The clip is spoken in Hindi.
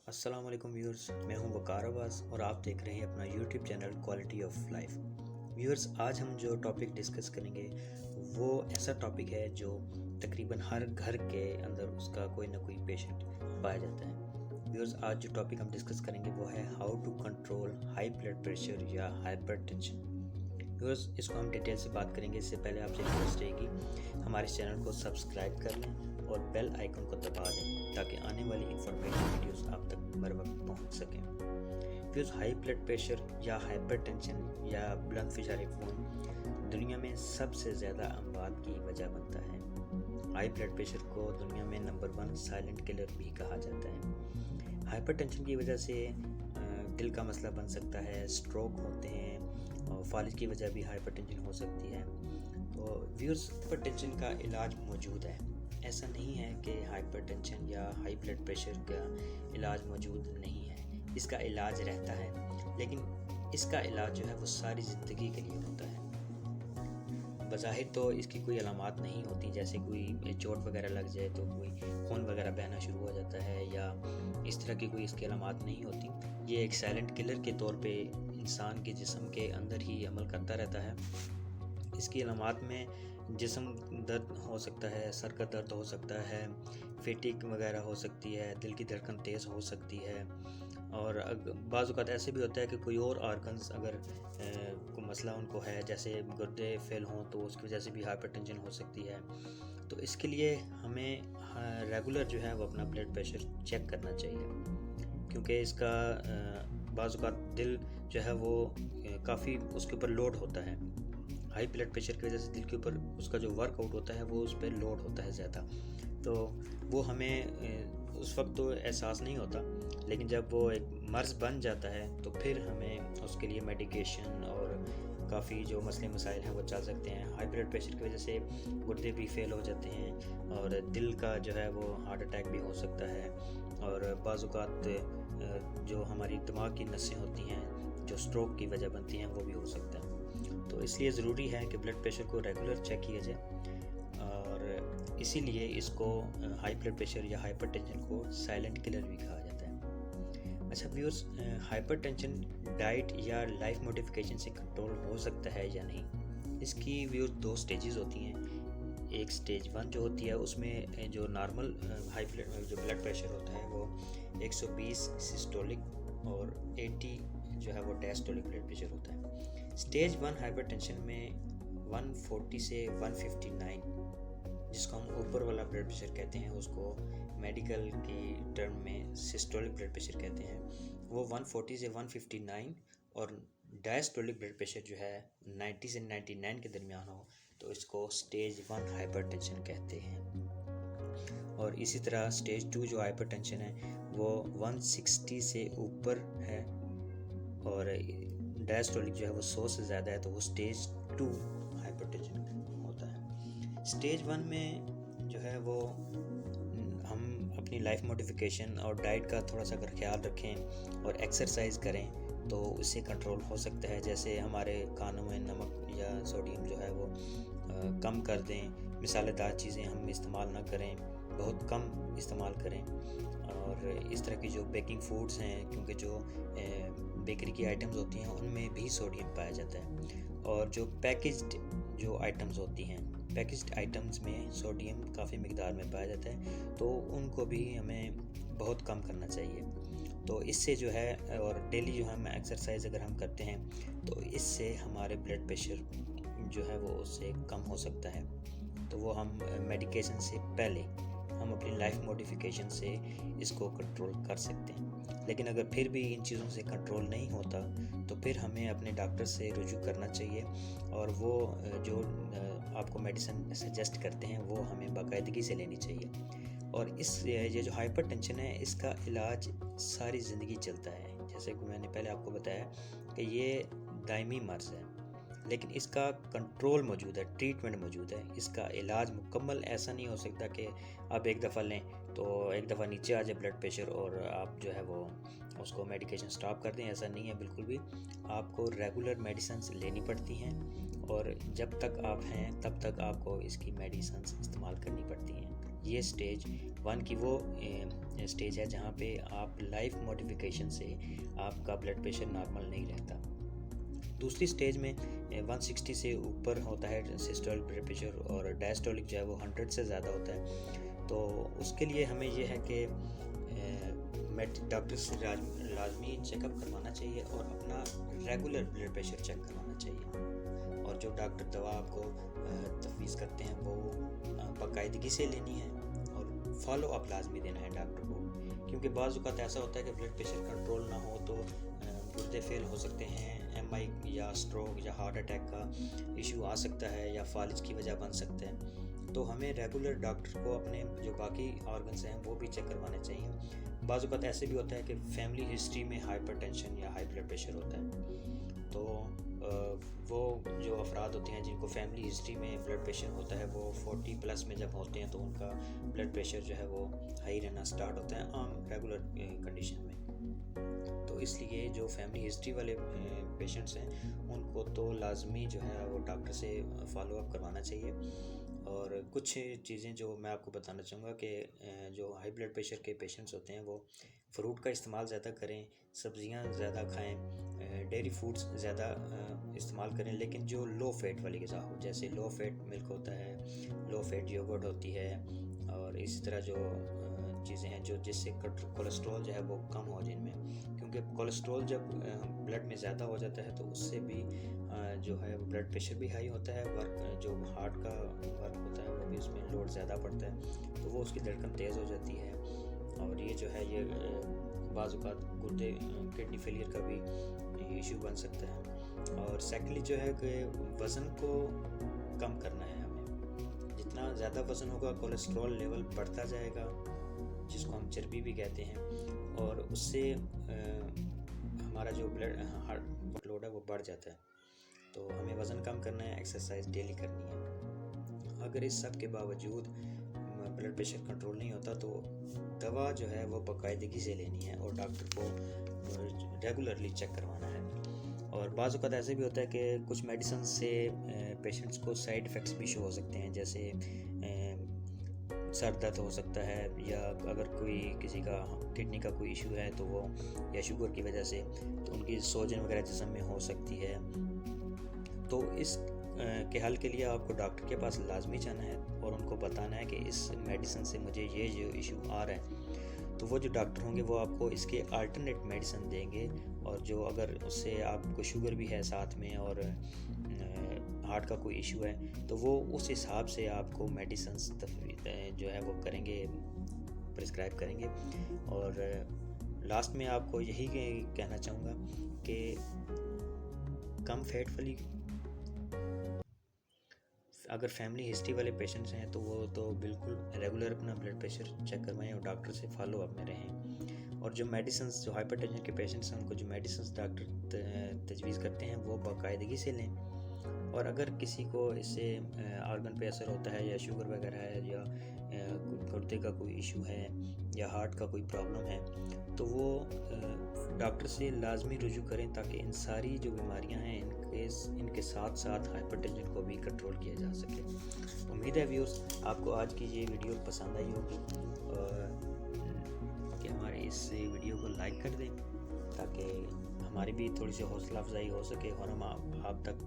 अस्सलाम वालेकुम व्यूअर्स, मैं हूं वकार अब्बास और आप देख रहे हैं अपना YouTube channel quality of life. Viewers, आज हम जो टॉपिक डिस्कस करेंगे वो ऐसा टॉपिक है जो तकरीबन हर घर के अंदर उसका कोई ना कोई पेशेंट पाया जाता है। व्यूअर्स, आज जो टॉपिक हम डिस्कस करेंगे वो है how to control high blood pressure या हाइपरटेंशन। व्यूअर्स, इसको हम डिटेल से बात करेंगे। इससे पहले आपसे रिक्वेस्ट रहेगी हमारे चैनल को सब्सक्राइब कर लें और बेल आइकन को दबा दें ताकि आने वाली इंफॉर्मेटिव वीडियोस आप तक बर वक्त पहुँच सकें। व्यूअर्स, हाई ब्लड प्रेशर या हाइपरटेंशन या बुलंद फिजारी खून दुनिया में सबसे ज़्यादा अमवात की वजह बनता है। हाई ब्लड प्रेशर को दुनिया में नंबर 1 साइलेंट किलर भी कहा जाता है। हाइपरटेंशन की वजह से दिल का मसला बन सकता है, स्ट्रोक होते हैं और फालिज की वजह भी हाइपरटेंशन हो सकती है। तो व्यूअर्स, हाइपरटेंशन का इलाज मौजूद है। ऐसा नहीं है कि हाइपरटेंशन या हाई ब्लड प्रेशर का इलाज मौजूद नहीं है। इसका इलाज रहता है, लेकिन इसका इलाज जो है वो सारी ज़िंदगी के लिए होता है। बज़ाहिर तो इसकी कोई अलामात नहीं होती, जैसे कोई चोट वगैरह लग जाए तो कोई खून वगैरह बहना शुरू हो जाता है या इस तरह की कोई इसकी अलामात नहीं होती। ये एक साइलेंट किलर के तौर पे इंसान के जिस्म के अंदर ही अमल करता रहता है। इसकी अलामात में जिस्म दर्द हो सकता है, सर का दर्द हो सकता है, फेटिक वगैरह हो सकती है, दिल की धड़कन तेज़ हो सकती है और बाज़ औक़ात ऐसे भी होता है कि कोई और ऑर्गन्स अगर कोई मसला उनको है, जैसे गुर्दे फेल हों तो उसकी वजह से भी हाइपरटेंशन हो सकती है। तो इसके लिए हमें रेगुलर जो है वो अपना ब्लड प्रेशर चेक करना चाहिए, क्योंकि इसका बाज़ औक़ात दिल जो है वो काफ़ी उसके ऊपर लोड होता है। हाई ब्लड प्रेशर की वजह से दिल के ऊपर उसका जो वर्कआउट होता है वो उस पर लोड होता है ज़्यादा, तो वो हमें उस वक्त तो एहसास नहीं होता, लेकिन जब वो एक मर्ज़ बन जाता है तो फिर हमें उसके लिए मेडिकेशन और काफ़ी जो मसले मसाइल हैं वो चल सकते हैं। हाई ब्लड प्रेशर की वजह से गुर्दे भी फेल हो जाते हैं और दिल का जो है वो हार्ट अटैक भी हो सकता है और बाज़ औक़ात जो हमारी दिमाग की नसें होती हैं जो स्ट्रोक की वजह बनती हैं वो भी हो सकता है। तो इसलिए ज़रूरी है कि ब्लड प्रेशर को रेगुलर चेक किया जाए और इसीलिए इसको हाई ब्लड प्रेशर या हाइपरटेंशन को साइलेंट किलर भी कहा जाता है। अच्छा व्यूअर्स, हाइपरटेंशन डाइट या लाइफ मॉडिफिकेशन से कंट्रोल हो सकता है या नहीं? इसकी व्यूअर्स 2 स्टेजेस होती हैं। एक स्टेज 1 जो होती है उसमें जो नॉर्मल जो ब्लड प्रेशर होता है वो 120 सिस्टोलिक और 80 जो है वो डायस्टोलिक ब्लड प्रेशर होता है। स्टेज 1 हाइपरटेंशन में 140 से 159, जिसको हम ऊपर वाला ब्लड प्रेशर कहते हैं, उसको मेडिकल की टर्म में सिस्टोलिक ब्लड प्रेशर कहते हैं, वो 140 से 159 और डायस्टोलिक ब्लड प्रेशर जो है 90 से 99 के दरमियान हो तो इसको स्टेज 1 हाइपरटेंशन कहते हैं। और इसी तरह स्टेज 2 जो हाइपरटेंशन है वो 160 से ऊपर है और डायस्टोलिक जो है वो 100 से ज़्यादा है तो वो स्टेज 2 हाइपरटेंशन होता है। स्टेज 1 में जो है वो हम अपनी लाइफ मॉडिफिकेशन और डाइट का थोड़ा सा अगर ख्याल रखें और एक्सरसाइज करें तो उससे कंट्रोल हो सकता है। जैसे हमारे खानों में नमक या सोडियम जो है वो कम कर दें, मसालेदार चीज़ें हम इस्तेमाल ना करें, बहुत कम इस्तेमाल करें और इस तरह की जो बेकिंग फूड्स हैं, क्योंकि जो बेकरी की आइटम्स होती हैं उनमें भी सोडियम पाया जाता है और जो पैकेज्ड जो आइटम्स होती हैं, पैकेज्ड आइटम्स में सोडियम काफ़ी मिकदार में पाया जाता है, तो उनको भी हमें बहुत कम करना चाहिए। तो इससे जो है और डेली जो हम एक्सरसाइज अगर हम करते हैं तो इससे हमारे ब्लड प्रेशर जो है वो उससे कम हो सकता है। तो वो हम मेडिकेशन से पहले हम अपनी लाइफ मॉडिफिकेशन से इसको कंट्रोल कर सकते हैं। लेकिन अगर फिर भी इन चीज़ों से कंट्रोल नहीं होता तो फिर हमें अपने डॉक्टर से रुजू करना चाहिए और वो जो आपको मेडिसिन सजेस्ट करते हैं वो हमें बाकायदगी से लेनी चाहिए। और ये जो हाइपरटेंशन है इसका इलाज सारी ज़िंदगी चलता है। जैसे कि मैंने पहले आपको बताया कि ये दायमी मर्ज़ है, लेकिन इसका कंट्रोल मौजूद है, ट्रीटमेंट मौजूद है। इसका इलाज मुकम्मल ऐसा नहीं हो सकता कि आप एक दफ़ा लें तो एक दफ़ा नीचे आ जाए ब्लड प्रेशर और आप जो है वो उसको मेडिकेशन स्टॉप कर दें। ऐसा नहीं है बिल्कुल भी। आपको रेगुलर मेडिसिन्स लेनी पड़ती हैं और जब तक आप हैं तब तक आपको इसकी मेडिसिन्स इस्तेमाल करनी पड़ती हैं। ये स्टेज 1 की वो स्टेज है जहाँ पे आप लाइफ मॉडिफिकेशन से आपका ब्लड प्रेशर नॉर्मल नहीं रहता। दूसरी स्टेज में 160 से ऊपर होता है सिस्टोलिक ब्लड प्रेशर और डायस्टोलिक जो है वो 100 से ज़्यादा होता है। तो उसके लिए हमें ये है कि डॉक्टर से लाजमी चेकअप करवाना चाहिए और अपना रेगुलर ब्लड प्रेशर चेक करवाना चाहिए। और जो डॉक्टर दवा आपको तफवीज़ करते हैं वो बाकायदगी से लेनी है और फॉलो अप लाजमी देना है डॉक्टर को, क्योंकि बाज़ औक़ात ऐसा होता है कि ब्लड प्रेशर कंट्रोल ना हो तो गुर्दे फेल हो सकते हैं, MI या स्ट्रोक या हार्ट अटैक का इशू आ सकता है या फालिज की वजह बन सकते हैं। तो हमें रेगुलर डॉक्टर को अपने जो बाकी ऑर्गन्स हैं वो भी चेक करवाने चाहिए। बाज़ औक़ात ऐसे भी होता है कि फैमिली हिस्ट्री में हाइपरटेंशन या हाई ब्लड प्रेशर होता है, तो वो जो अफराद होते हैं जिनको फैमिली हिस्ट्री में ब्लड प्रेशर होता है वो 40 प्लस में जब होते हैं तो उनका ब्लड प्रेशर जो है वो हाई रहना स्टार्ट होता है आम रेगुलर कंडीशन में। तो इसलिए जो फैमिली हिस्ट्री वाले पेशेंट्स हैं उनको तो लाजमी जो है वो डॉक्टर से फॉलो अप करवाना चाहिए। और कुछ चीज़ें जो मैं आपको बताना चाहूँगा कि जो हाई ब्लड प्रेशर के पेशेंट्स होते हैं वो फ्रूट का इस्तेमाल ज़्यादा करें, सब्जियां ज़्यादा खाएं, डेयरी फूड्स ज़्यादा इस्तेमाल करें, लेकिन जो लो फैट वाली ग़िज़ा हो, जैसे लो फैट मिल्क होता है, लो फैट योगर्ट होती है, और इसी तरह जो चीज़ें हैं जो जिससे कोलेस्ट्रॉल जो है वो कम हो जिनमें, क्योंकि कोलेस्ट्रॉल जब ब्लड में ज़्यादा हो जाता है तो उससे भी जो है ब्लड प्रेशर भी हाई होता है, वर्क जो हार्ट का वर्क होता है वो भी उसमें लोड ज़्यादा पड़ता है तो वो उसकी धड़कन तेज़ हो जाती है, और ये जो है ये बाज़ औक़ात गुर्दे किडनी फेलियर का भी इशू बन सकता है। और सेकेंडली जो है कि वज़न को कम करना है हमें, जितना ज़्यादा वज़न होगा कोलेस्ट्रॉल लेवल बढ़ता जाएगा जिसको हम चर्बी भी कहते हैं, और उससे हमारा जो ब्लड हार्ट लोड है वो बढ़ जाता है। तो हमें वज़न कम करना है, एक्सरसाइज डेली करनी है। अगर इस सब के बावजूद ब्लड प्रेशर कंट्रोल नहीं होता तो दवा जो है वो बाकायदगी से लेनी है और डॉक्टर को रेगुलरली चेक करवाना है। और बाज़ औक़ात ऐसे भी होता है कि कुछ मेडिसिन से पेशेंट्स को साइड इफ़ेक्ट्स भी शो हो सकते हैं, जैसे सर दर्द हो सकता है, या अगर कोई किसी का किडनी का कोई इशू है तो वो, या शुगर की वजह से तो उनकी सोजन वगैरह जिस्म में हो सकती है। तो इस के हल के लिए आपको डॉक्टर के पास लाजमी जाना है और उनको बताना है कि इस मेडिसिन से मुझे ये जो इशू आ रहा है, तो वो जो डॉक्टर होंगे वो आपको इसके अल्टरनेट मेडिसिन देंगे, और जो अगर उससे आपको शुगर भी है साथ में और हार्ट का कोई इशू है तो वो उस हिसाब से आपको मेडिसिन जो है वो करेंगे, प्रिस्क्राइब करेंगे। और लास्ट में आपको यही कहना चाहूँगा कि कम फैट वाली अगर फैमिली हिस्ट्री वाले पेशेंट्स हैं तो वो तो बिल्कुल रेगुलर अपना ब्लड प्रेशर चेक करवाएं और डॉक्टर से फॉलो अप में रहें। और जो मेडिसिन जो हाइपरटेंशन के पेशेंट्स हैं उनको जो मेडिसिन डॉक्टर तजवीज़ करते हैं वो बाकायदगी से लें। और अगर किसी को इससे ऑर्गन पे असर होता है या शुगर वगैरह है या गुर्दे का कोई इशू है या हार्ट का कोई प्रॉब्लम है तो वो डॉक्टर से लाजमी रुजू करें, ताकि इन सारी जो बीमारियां हैं इनके साथ साथ हाइपरटेंशन को भी कंट्रोल किया जा सके। उम्मीद है व्यूअर्स आपको आज की ये वीडियो पसंद आई होगी कि हमारे इस वीडियो को लाइक कर दें ताकि हमारी भी थोड़ी सी हौसला अफजाई हो सके और हम आप तक